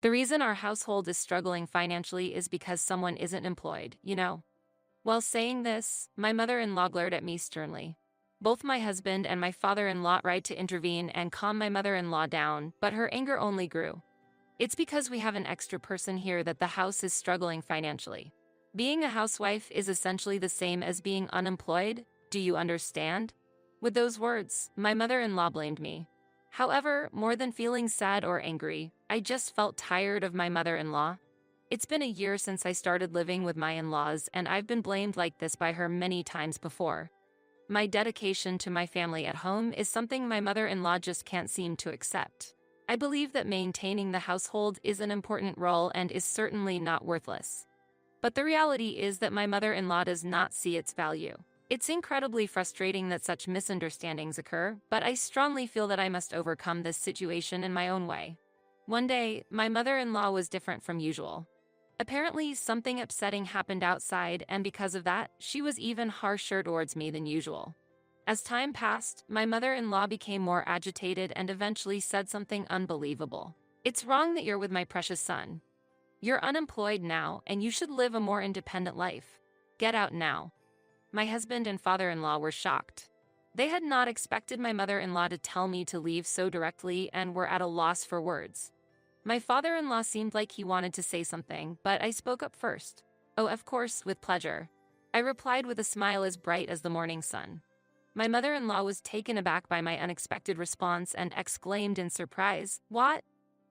The reason our household is struggling financially is because someone isn't employed, you know. While saying this, my mother-in-law glared at me sternly. Both my husband and my father-in-law tried to intervene and calm my mother-in-law down, but her anger only grew. It's because we have an extra person here that the house is struggling financially. Being a housewife is essentially the same as being unemployed. Do you understand? With those words, my mother-in-law blamed me. However, more than feeling sad or angry, I just felt tired of my mother-in-law. It's been a year since I started living with my in-laws, and I've been blamed like this by her many times before. My dedication to my family at home is something my mother-in-law just can't seem to accept. I believe that maintaining the household is an important role and is certainly not worthless. But the reality is that my mother-in-law does not see its value. It's incredibly frustrating that such misunderstandings occur, but I strongly feel that I must overcome this situation in my own way. One day, my mother-in-law was different from usual. Apparently, something upsetting happened outside, and because of that, she was even harsher towards me than usual. As time passed, my mother-in-law became more agitated and eventually said something unbelievable. "It's wrong that you're with my precious son. You're unemployed now, and you should live a more independent life. Get out now." My husband and father-in-law were shocked. They had not expected my mother-in-law to tell me to leave so directly and were at a loss for words. My father-in-law seemed like he wanted to say something, but I spoke up first. "Oh, of course, with pleasure," I replied with a smile as bright as the morning sun. My mother-in-law was taken aback by my unexpected response and exclaimed in surprise, "What?"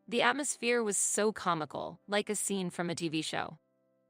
The atmosphere was so comical, like a scene from a TV show.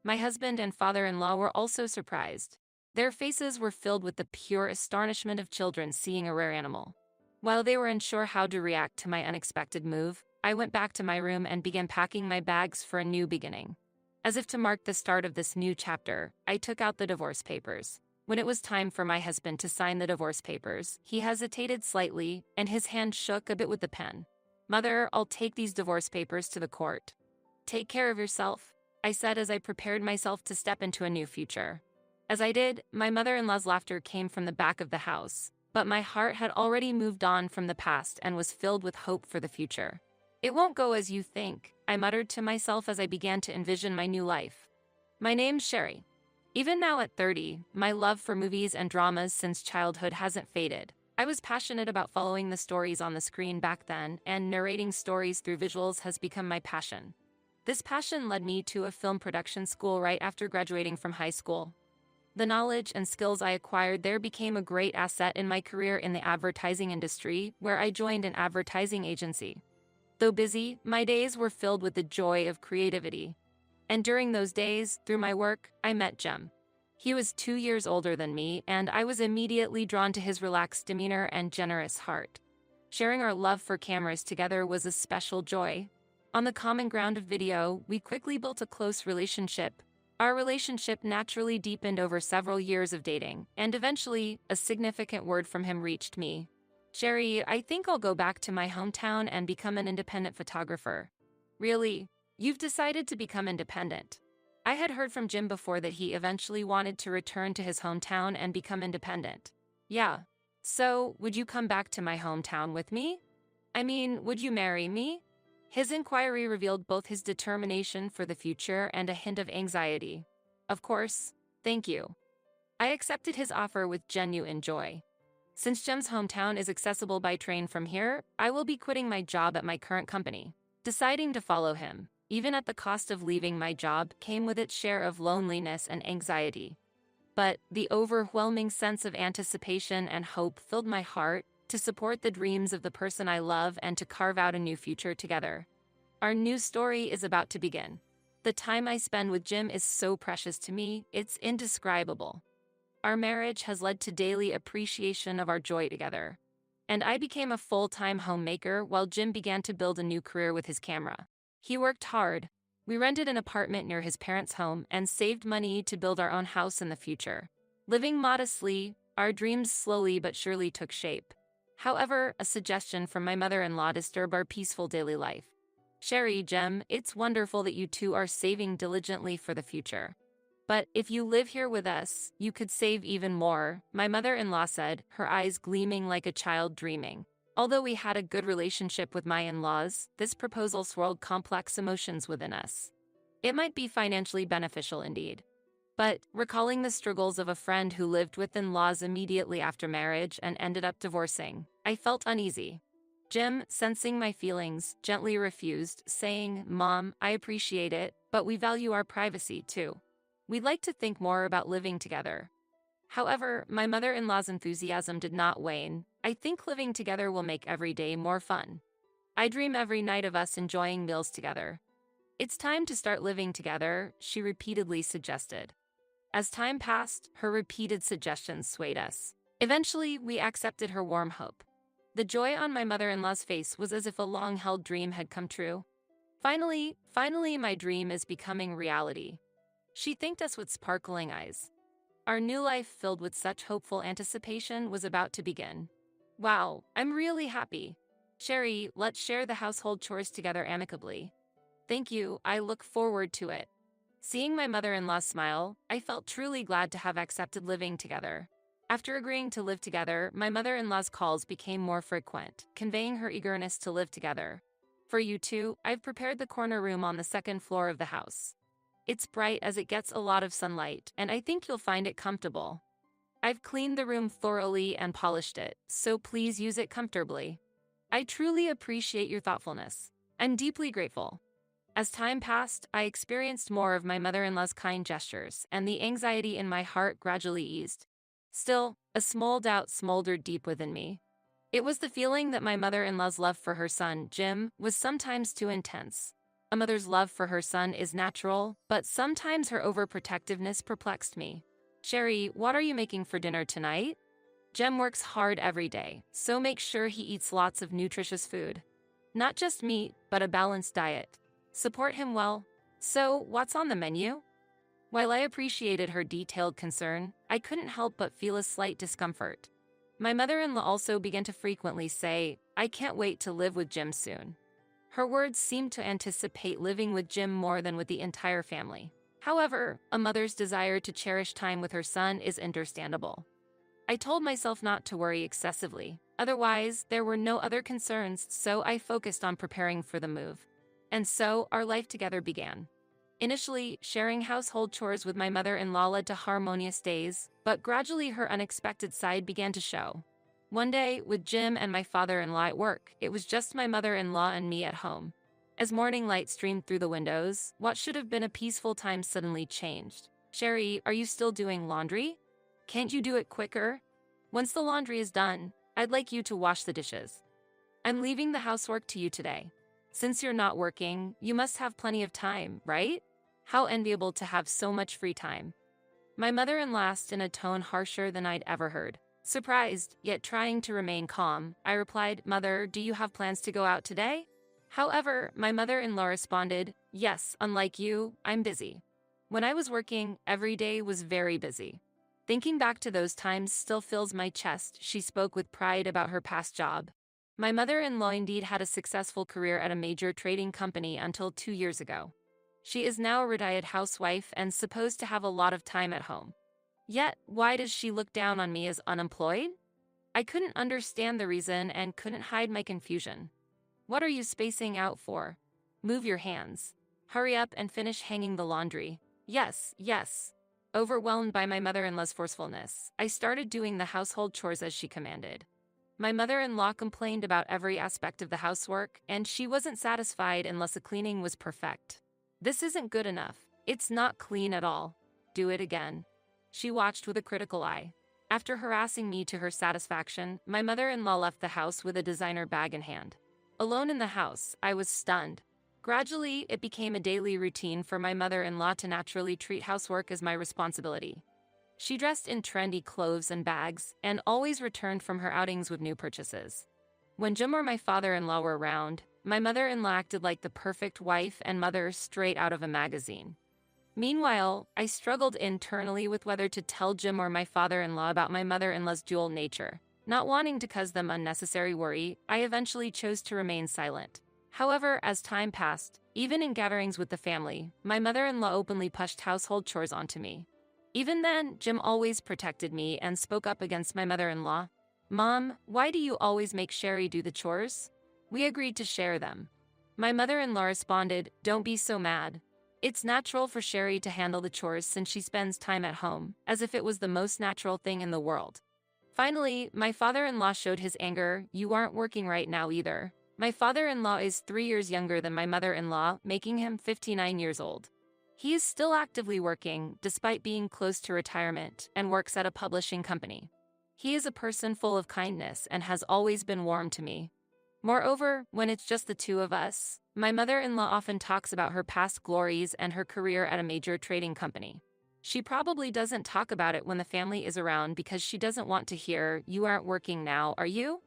My husband and father-in-law were also surprised. Their faces were filled with the pure astonishment of children seeing a rare animal. While they were unsure how to react to my unexpected move, I went back to my room and began packing my bags for a new beginning. As if to mark the start of this new chapter, I took out the divorce papers. When it was time for my husband to sign the divorce papers, he hesitated slightly, and his hand shook a bit with the pen. "Mother, I'll take these divorce papers to the court." "Take care of yourself," I said as I prepared myself to step into a new future. As I did, my mother-in-law's laughter came from the back of the house, but my heart had already moved on from the past and was filled with hope for the future. "It won't go as you think," I muttered to myself as I began to envision my new life. "My name's Sherry. Even now at 30, my love for movies and dramas since childhood hasn't faded. I was passionate about following the stories on the screen back then, and narrating stories through visuals has become my passion. This passion led me to a film production school right after graduating from high school. The knowledge and skills I acquired there became a great asset in my career in the advertising industry, where I joined an advertising agency. Though busy, my days were filled with the joy of creativity. And during those days, through my work, I met Jem. He was 2 years older than me, and I was immediately drawn to his relaxed demeanor and generous heart. Sharing our love for cameras together was a special joy. On the common ground of video, we quickly built a close relationship. Our relationship naturally deepened over several years of dating, and eventually, a significant word from him reached me. "Sherry, I think I'll go back to my hometown and become an independent photographer." "Really? You've decided to become independent?" I had heard from Jim before that he eventually wanted to return to his hometown and become independent. "Yeah. So, would you come back to my hometown with me? I mean, would you marry me?" His inquiry revealed both his determination for the future and a hint of anxiety. "Of course. Thank you." I accepted his offer with genuine joy. Since Jem's hometown is accessible by train from here, I will be quitting my job at my current company. Deciding to follow him, even at the cost of leaving my job, came with its share of loneliness and anxiety. But the overwhelming sense of anticipation and hope filled my heart to support the dreams of the person I love and to carve out a new future together. Our new story is about to begin. The time I spend with Jim is so precious to me, it's indescribable. Our marriage has led to daily appreciation of our joy together. And I became a full-time homemaker while Jim began to build a new career with his camera. He worked hard. We rented an apartment near his parents' home and saved money to build our own house in the future. Living modestly, our dreams slowly but surely took shape. However, a suggestion from my mother-in-law disturbed our peaceful daily life. "Sherry, Jem, it's wonderful that you two are saving diligently for the future. But if you live here with us, you could save even more," my mother-in-law said, her eyes gleaming like a child dreaming. Although we had a good relationship with my in-laws, this proposal swirled complex emotions within us. It might be financially beneficial indeed. But, recalling the struggles of a friend who lived with in-laws immediately after marriage and ended up divorcing, I felt uneasy. Jim, sensing my feelings, gently refused, saying, "Mom, I appreciate it, but we value our privacy too. We'd like to think more about living together." However, my mother-in-law's enthusiasm did not wane. "I think living together will make every day more fun. I dream every night of us enjoying meals together." "It's time to start living together," she repeatedly suggested. As time passed, her repeated suggestions swayed us. Eventually, we accepted her warm hope. The joy on my mother-in-law's face was as if a long-held dream had come true. Finally, my dream is becoming reality." She thanked us with sparkling eyes. Our new life, filled with such hopeful anticipation, was about to begin. "Wow, I'm really happy. Sherry, let's share the household chores together amicably." "Thank you, I look forward to it." Seeing my mother-in-law smile, I felt truly glad to have accepted living together. After agreeing to live together, my mother-in-law's calls became more frequent, conveying her eagerness to live together. "For you two, I've prepared the corner room on the second floor of the house. It's bright as it gets a lot of sunlight, and I think you'll find it comfortable. I've cleaned the room thoroughly and polished it, so please use it comfortably. I truly appreciate your thoughtfulness. I'm deeply grateful." As time passed, I experienced more of my mother-in-law's kind gestures, and the anxiety in my heart gradually eased. Still, a small doubt smoldered deep within me. It was the feeling that my mother-in-law's love for her son, Jim, was sometimes too intense. A mother's love for her son is natural, but sometimes her overprotectiveness perplexed me. "Sherry, what are you making for dinner tonight?" "Jem works hard every day, so make sure he eats lots of nutritious food. Not just meat, but a balanced diet. Support him well." "So, what's on the menu?" While I appreciated her detailed concern, I couldn't help but feel a slight discomfort. My mother-in-law also began to frequently say, "I can't wait to live with Jim soon." Her words seemed to anticipate living with Jim more than with the entire family. However, a mother's desire to cherish time with her son is understandable. I told myself not to worry excessively. Otherwise, there were no other concerns, so I focused on preparing for the move. And so, our life together began. Initially, sharing household chores with my mother-in-law led to harmonious days, but gradually her unexpected side began to show. One day, with Jim and my father-in-law at work, it was just my mother-in-law and me at home. As morning light streamed through the windows, what should have been a peaceful time suddenly changed. "Sherry, are you still doing laundry? Can't you do it quicker? Once the laundry is done, I'd like you to wash the dishes. I'm leaving the housework to you today. Since you're not working, you must have plenty of time, right? How enviable to have so much free time." My mother-in-law asked in a tone harsher than I'd ever heard. Surprised, yet trying to remain calm, I replied, "Mother, do you have plans to go out today?" However, my mother-in-law responded, "Yes, unlike you, I'm busy. When I was working, every day was very busy." Thinking back to those times still fills my chest. She spoke with pride about her past job. My mother-in-law indeed had a successful career at a major trading company until 2 years ago. She is now a retired housewife and supposed to have a lot of time at home. Yet, why does she look down on me as unemployed? I couldn't understand the reason and couldn't hide my confusion. "What are you spacing out for? Move your hands. Hurry up and finish hanging the laundry." "Yes, yes." Overwhelmed by my mother-in-law's forcefulness, I started doing the household chores as she commanded. My mother-in-law complained about every aspect of the housework, and she wasn't satisfied unless the cleaning was perfect. "This isn't good enough. It's not clean at all. Do it again." She watched with a critical eye. After harassing me to her satisfaction, my mother-in-law left the house with a designer bag in hand. Alone in the house, I was stunned. Gradually, it became a daily routine for my mother-in-law to naturally treat housework as my responsibility. She dressed in trendy clothes and bags, and always returned from her outings with new purchases. When Jim or my father-in-law were around, my mother-in-law acted like the perfect wife and mother straight out of a magazine. Meanwhile, I struggled internally with whether to tell Jim or my father-in-law about my mother-in-law's dual nature. Not wanting to cause them unnecessary worry, I eventually chose to remain silent. However, as time passed, even in gatherings with the family, my mother-in-law openly pushed household chores onto me. Even then, Jim always protected me and spoke up against my mother-in-law. "Mom, why do you always make Sherry do the chores?" We agreed to share them. My mother-in-law responded, "Don't be so mad. It's natural for Sherry to handle the chores since she spends time at home, as if it was the most natural thing in the world." Finally, my father-in-law showed his anger. "You aren't working right now either." My father-in-law is 3 years younger than my mother-in-law, making him 59 years old. He is still actively working, despite being close to retirement, and works at a publishing company. He is a person full of kindness and has always been warm to me. Moreover, when it's just the two of us, my mother-in-law often talks about her past glories and her career at a major trading company. She probably doesn't talk about it when the family is around because she doesn't want to hear, "You aren't working now, are you?"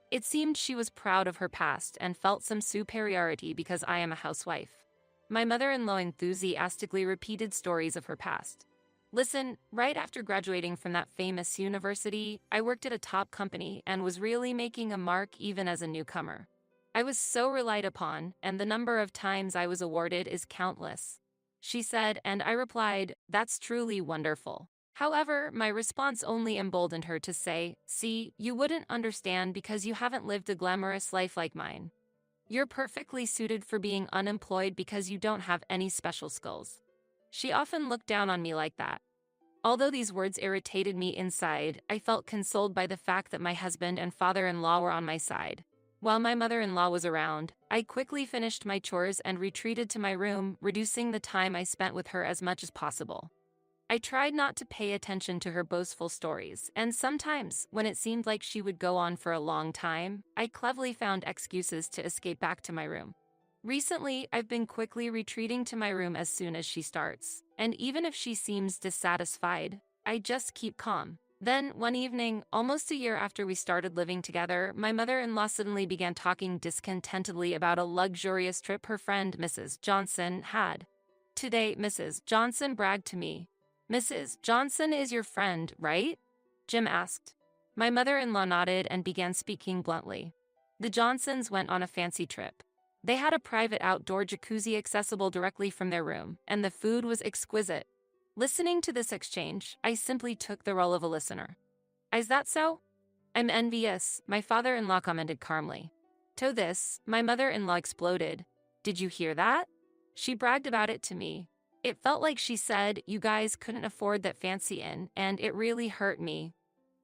It seemed she was proud of her past and felt some superiority because I am a housewife. My mother-in-law enthusiastically repeated stories of her past. "Listen, right after graduating from that famous university, I worked at a top company and was really making a mark even as a newcomer. I was so relied upon, and the number of times I was awarded is countless," she said, and I replied, "That's truly wonderful." However, my response only emboldened her to say, "See, you wouldn't understand because you haven't lived a glamorous life like mine. You're perfectly suited for being unemployed because you don't have any special skills." She often looked down on me like that. Although these words irritated me inside, I felt consoled by the fact that my husband and father-in-law were on my side. While my mother-in-law was around, I quickly finished my chores and retreated to my room, reducing the time I spent with her as much as possible. I tried not to pay attention to her boastful stories, and sometimes, when it seemed like she would go on for a long time, I cleverly found excuses to escape back to my room. Recently, I've been quickly retreating to my room as soon as she starts, and even if she seems dissatisfied, I just keep calm. Then, one evening, almost a year after we started living together, my mother-in-law suddenly began talking discontentedly about a luxurious trip her friend, Mrs. Johnson, had. Today, Mrs. Johnson bragged to me. "Mrs. Johnson is your friend, right?" Jim asked. My mother-in-law nodded and began speaking bluntly. "The Johnsons went on a fancy trip. They had a private outdoor jacuzzi accessible directly from their room, and the food was exquisite." Listening to this exchange, I simply took the role of a listener. "Is that so?" "I'm envious," my father-in-law commented calmly. To this, my mother-in-law exploded. "Did you hear that?" She bragged about it to me. It felt like she said, "You guys couldn't afford that fancy inn," and it really hurt me.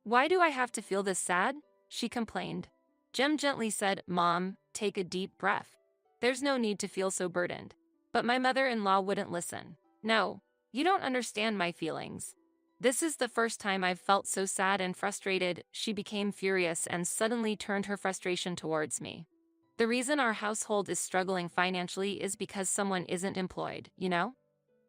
"Why do I have to feel this sad?" she complained. Jim gently said, "Mom, take a deep breath. There's no need to feel so burdened." But my mother-in-law wouldn't listen. "No, you don't understand my feelings. This is the first time I've felt so sad and frustrated." She became furious and suddenly turned her frustration towards me. "The reason our household is struggling financially is because someone isn't employed, you know?"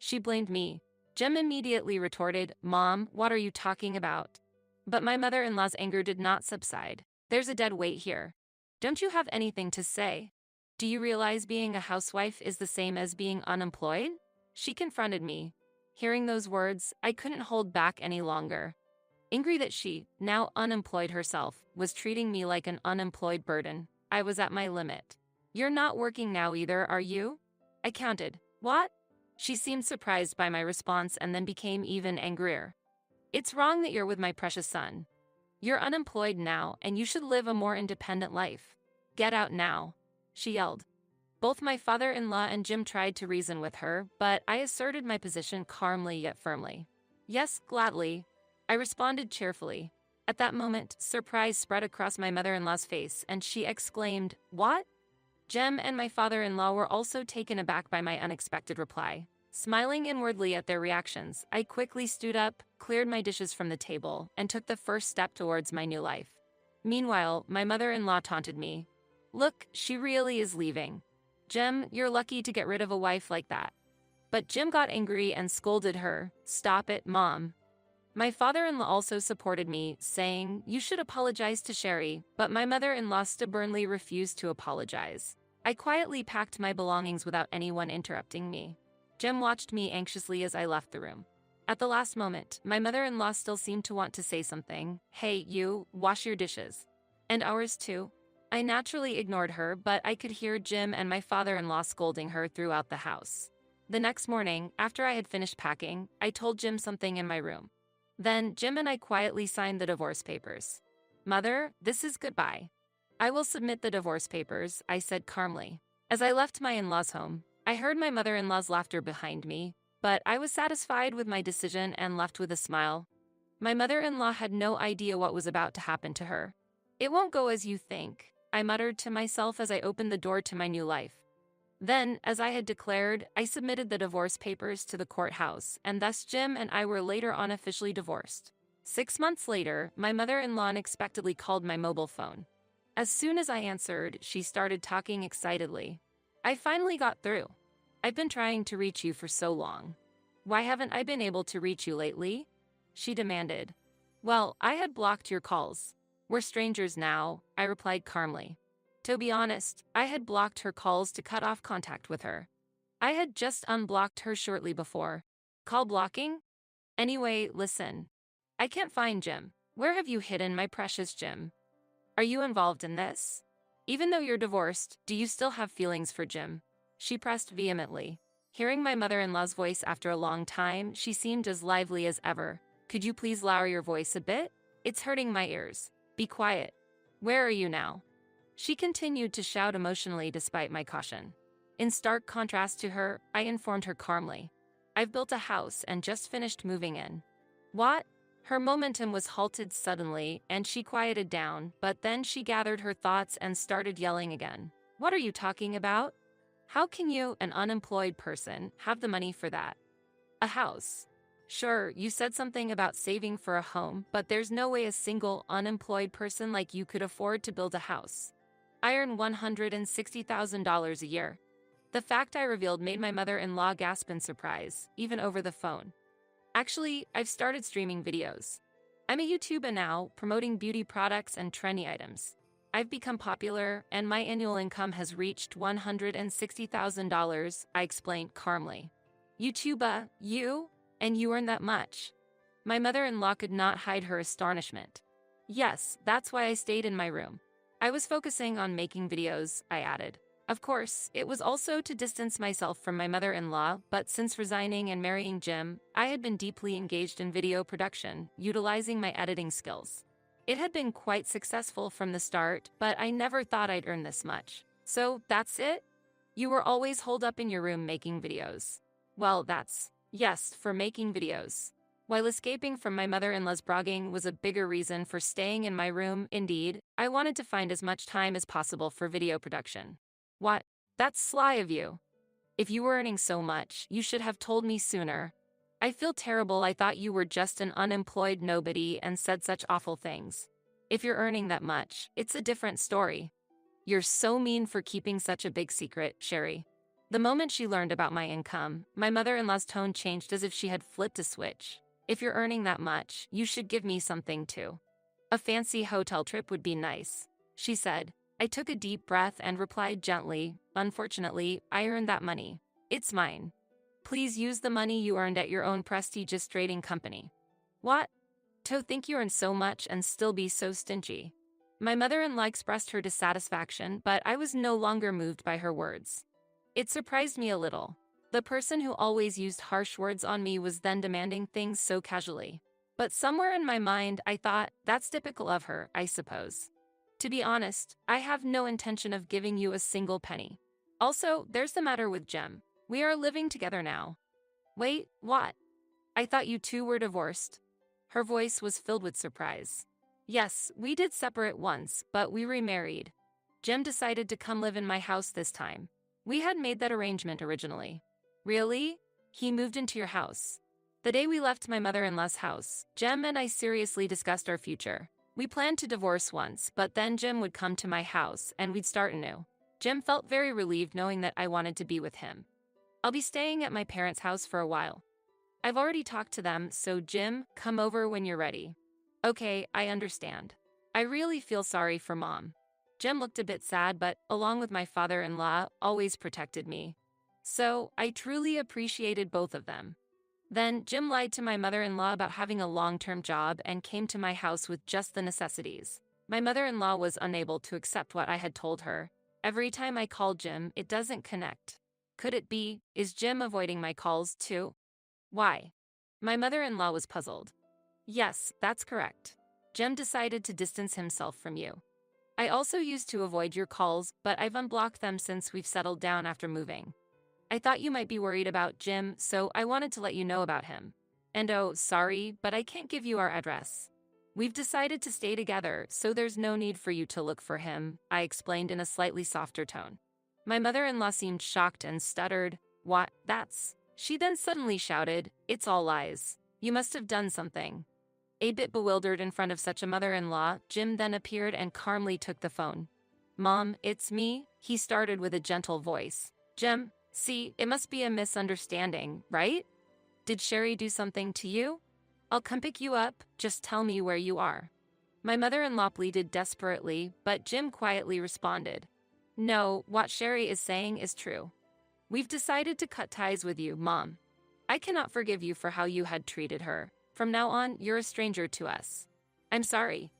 She blamed me. Jim immediately retorted, "Mom, what are you talking about?" But my mother-in-law's anger did not subside. "There's a dead weight here. Don't you have anything to say? Do you realize being a housewife is the same as being unemployed?" She confronted me. Hearing those words, I couldn't hold back any longer. Angry that she, now unemployed herself, was treating me like an unemployed burden, I was at my limit. "You're not working now either, are you?" I counted. "What?" She seemed surprised by my response and then became even angrier. "It's wrong that you're with my precious son. You're unemployed now, and you should live a more independent life. Get out now," she yelled. Both my father-in-law and Jim tried to reason with her, but I asserted my position calmly yet firmly. "Yes, gladly," I responded cheerfully. At that moment, surprise spread across my mother-in-law's face, and she exclaimed, "What?" Jem and my father-in-law were also taken aback by my unexpected reply. Smiling inwardly at their reactions, I quickly stood up, cleared my dishes from the table, and took the first step towards my new life. Meanwhile, my mother-in-law taunted me. "Look, she really is leaving. Jem, you're lucky to get rid of a wife like that." But Jim got angry and scolded her. "Stop it, Mom." My father-in-law also supported me, saying, "You should apologize to Sherry," but my mother-in-law stubbornly refused to apologize. I quietly packed my belongings without anyone interrupting me. Jim watched me anxiously as I left the room. At the last moment, my mother-in-law still seemed to want to say something. "Hey, you, wash your dishes." "And ours too." I naturally ignored her, but I could hear Jim and my father-in-law scolding her throughout the house. The next morning, after I had finished packing, I told Jim something in my room. Then Jim and I quietly signed the divorce papers. Mother, this is goodbye. I will submit the divorce papers, I said calmly. As I left my in-laws' home, I heard my mother-in-law's laughter behind me, but I was satisfied with my decision and left with a smile. My mother-in-law had no idea what was about to happen to her. It won't go as you think, I muttered to myself as I opened the door to my new life. Then, as I had declared, I submitted the divorce papers to the courthouse, and thus Jim and I were later on officially divorced. 6 months later, my mother-in-law unexpectedly called my mobile phone. As soon as I answered, she started talking excitedly. I finally got through. I've been trying to reach you for so long. Why haven't I been able to reach you lately? She demanded. Well, I had blocked your calls. We're strangers now, I replied calmly. To be honest, I had blocked her calls to cut off contact with her. I had just unblocked her shortly before. Call blocking? Anyway, listen. I can't find Jim. Where have you hidden my precious Jim? Are you involved in this? Even though you're divorced, do you still have feelings for Jim? She pressed vehemently. Hearing my mother-in-law's voice after a long time, she seemed as lively as ever. Could you please lower your voice a bit? It's hurting my ears. Be quiet. Where are you now? She continued to shout emotionally despite my caution. In stark contrast to her, I informed her calmly. I've built a house and just finished moving in. What? Her momentum was halted suddenly, and she quieted down, but then she gathered her thoughts and started yelling again. What are you talking about? How can you, an unemployed person, have the money for that? A house. Sure, you said something about saving for a home, but there's no way a single, unemployed person like you could afford to build a house. I earn $160,000 a year. The fact I revealed made my mother-in-law gasp in surprise, even over the phone. Actually, I've started streaming videos. I'm a YouTuber now, promoting beauty products and trendy items. I've become popular, and my annual income has reached $160,000, I explained calmly. YouTuber, you? And you earn that much? My mother-in-law could not hide her astonishment. Yes, that's why I stayed in my room. I was focusing on making videos, I added. Of course, it was also to distance myself from my mother-in-law, but since resigning and marrying Jim, I had been deeply engaged in video production, utilizing my editing skills. It had been quite successful from the start, but I never thought I'd earn this much. So, that's it? You were always holed up in your room making videos. Well, yes, for making videos. While escaping from my mother-in-law's bragging was a bigger reason for staying in my room, indeed, I wanted to find as much time as possible for video production. What? That's sly of you. If you were earning so much, you should have told me sooner. I feel terrible. I thought you were just an unemployed nobody and said such awful things. If you're earning that much, it's a different story. You're so mean for keeping such a big secret, Sherry. The moment she learned about my income, my mother-in-law's tone changed as if she had flipped a switch. If you're earning that much, you should give me something too. A fancy hotel trip would be nice, she said. I took a deep breath and replied gently, unfortunately, I earned that money. It's mine. Please use the money you earned at your own prestigious trading company. What? To think you earn so much and still be so stingy. My mother-in-law expressed her dissatisfaction, but I was no longer moved by her words. It surprised me a little. The person who always used harsh words on me was then demanding things so casually. But somewhere in my mind, I thought, that's typical of her, I suppose. To be honest, I have no intention of giving you a single penny. Also, there's the matter with Jim. We are living together now. Wait, what? I thought you two were divorced. Her voice was filled with surprise. Yes, we did separate once, but we remarried. Jim decided to come live in my house this time. We had made that arrangement originally. Really? He moved into your house. The day we left my mother-in-law's house, Jim and I seriously discussed our future. We planned to divorce once, but then Jim would come to my house and we'd start anew. Jim felt very relieved knowing that I wanted to be with him. I'll be staying at my parents' house for a while. I've already talked to them, so Jim, come over when you're ready. Okay, I understand. I really feel sorry for Mom. Jim looked a bit sad, but, along with my father-in-law, always protected me. So, I truly appreciated both of them. Then, Jim lied to my mother-in-law about having a long-term job and came to my house with just the necessities. My mother-in-law was unable to accept what I had told her. Every time I called Jim, it doesn't connect. Could it be, is Jim avoiding my calls too? Why? My mother-in-law was puzzled. Yes, that's correct. Jim decided to distance himself from you. I also used to avoid your calls, but I've unblocked them since we've settled down after moving. I thought you might be worried about Jim, so I wanted to let you know about him. And oh, sorry, but I can't give you our address. We've decided to stay together, so there's no need for you to look for him, I explained in a slightly softer tone. My mother-in-law seemed shocked and stuttered. What? That's... She then suddenly shouted, "It's all lies. You must have done something." A bit bewildered in front of such a mother-in-law, Jim then appeared and calmly took the phone. "Mom, it's me," he started with a gentle voice. "Jim, see, it must be a misunderstanding, right? Did Sherry do something to you? I'll come pick you up, just tell me where you are." My mother-in-law pleaded desperately, but Jim quietly responded, "No, what Sherry is saying is true. We've decided to cut ties with you, Mom. I cannot forgive you for how you had treated her. From now on, you're a stranger to us. I'm sorry.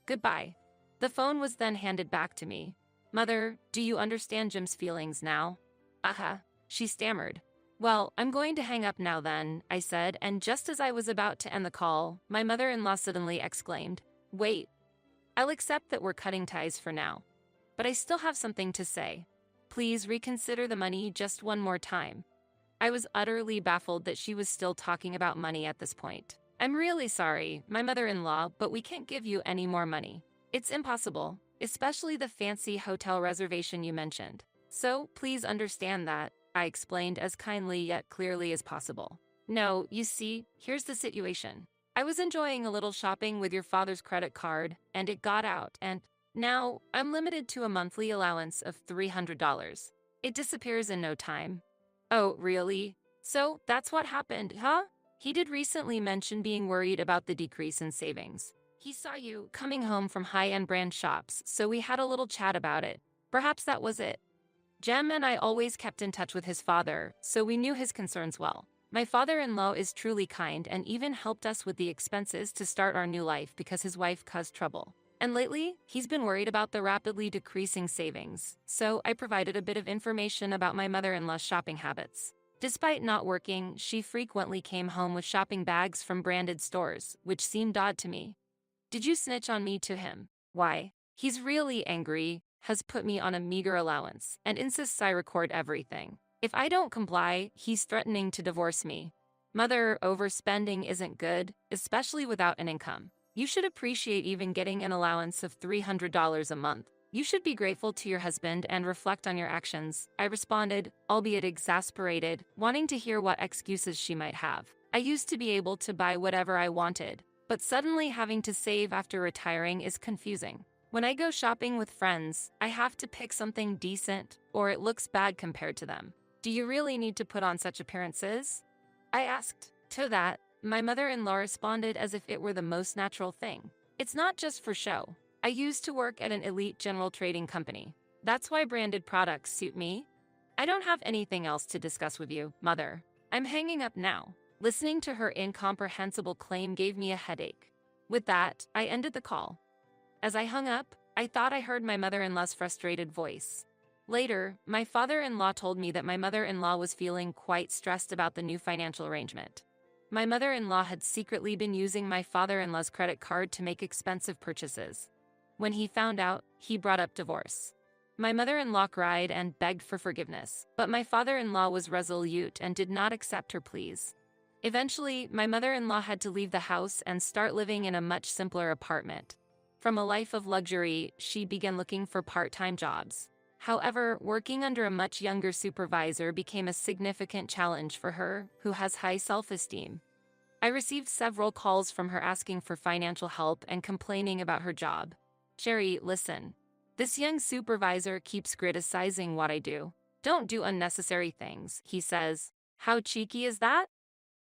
Goodbye." The phone was then handed back to me. "Mother, do you understand Jim's feelings now?" She stammered. "Well, I'm going to hang up now then," I said, and just as I was about to end the call, my mother-in-law suddenly exclaimed, "Wait. I'll accept that we're cutting ties for now. But I still have something to say. Please reconsider the money just one more time." I was utterly baffled that she was still talking about money at this point. "I'm really sorry, my mother-in-law, but we can't give you any more money. It's impossible, especially the fancy hotel reservation you mentioned. So please understand that," I explained as kindly yet clearly as possible. "No, you see, here's the situation. I was enjoying a little shopping with your father's credit card, and it got out, and now I'm limited to a monthly allowance of $300. It disappears in no time." "Oh, really? So that's what happened, huh?" He did recently mention being worried about the decrease in savings. He saw you coming home from high-end brand shops, so we had a little chat about it. Perhaps that was it. Jem and I always kept in touch with his father, so we knew his concerns well. My father-in-law is truly kind and even helped us with the expenses to start our new life because his wife caused trouble. And lately, he's been worried about the rapidly decreasing savings, so I provided a bit of information about my mother-in-law's shopping habits. Despite not working, she frequently came home with shopping bags from branded stores, which seemed odd to me. "Did you snitch on me to him? Why? He's really angry, has put me on a meager allowance, and insists I record everything. If I don't comply, he's threatening to divorce me. Mother, overspending isn't good, especially without an income. You should appreciate even getting an allowance of $300 a month. You should be grateful to your husband and reflect on your actions," I responded, albeit exasperated, wanting to hear what excuses she might have. I used to be able to buy whatever I wanted, but suddenly having to save after retiring is confusing. When I go shopping with friends, I have to pick something decent, or it looks bad compared to them. "Do you really need to put on such appearances?" I asked. To that, my mother-in-law responded as if it were the most natural thing. "It's not just for show. I used to work at an elite general trading company. That's why branded products suit me. I don't have anything else to discuss with you, Mother. I'm hanging up now." Listening to her incomprehensible claim gave me a headache. With that, I ended the call. As I hung up, I thought I heard my mother-in-law's frustrated voice. Later, my father-in-law told me that my mother-in-law was feeling quite stressed about the new financial arrangement. My mother-in-law had secretly been using my father-in-law's credit card to make expensive purchases. When he found out, he brought up divorce. My mother-in-law cried and begged for forgiveness, but my father-in-law was resolute and did not accept her pleas. Eventually, my mother-in-law had to leave the house and start living in a much simpler apartment. From a life of luxury, she began looking for part-time jobs. However, working under a much younger supervisor became a significant challenge for her, who has high self-esteem. I received several calls from her asking for financial help and complaining about her job. "Sherry, listen. This young supervisor keeps criticizing what I do. Don't do unnecessary things," he says. "How cheeky is that?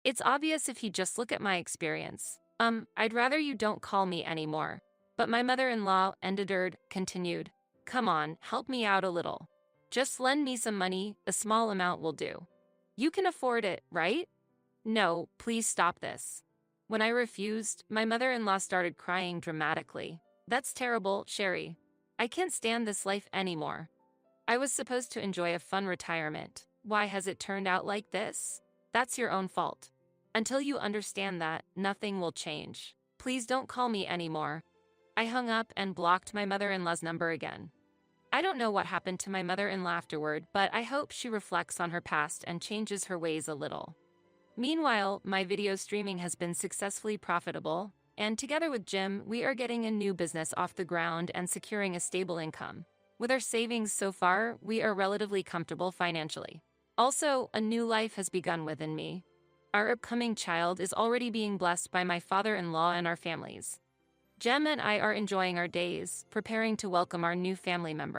It's obvious if you just look at my experience. I'd rather you don't call me anymore." But my mother-in-law, endeared, continued, "Come on, help me out a little. Just lend me some money, a small amount will do. You can afford it, right? No, please stop this." When I refused, my mother-in-law started crying dramatically. "That's terrible, Sherry. I can't stand this life anymore. I was supposed to enjoy a fun retirement. Why has it turned out like this? That's your own fault. Until you understand that, nothing will change. Please Please don't call me anymore. I hung up and blocked my mother-in-law's number again. I don't know what happened to my mother-in-law afterward, but I hope she reflects on her past and changes her ways a little. Meanwhile, my video streaming has been successfully profitable, and together with Jim, we are getting a new business off the ground and securing a stable income. With our savings so far, we are relatively comfortable financially. Also, a new life has begun within me. Our upcoming child is already being blessed by my father-in-law and our families. Jem and I are enjoying our days, preparing to welcome our new family member.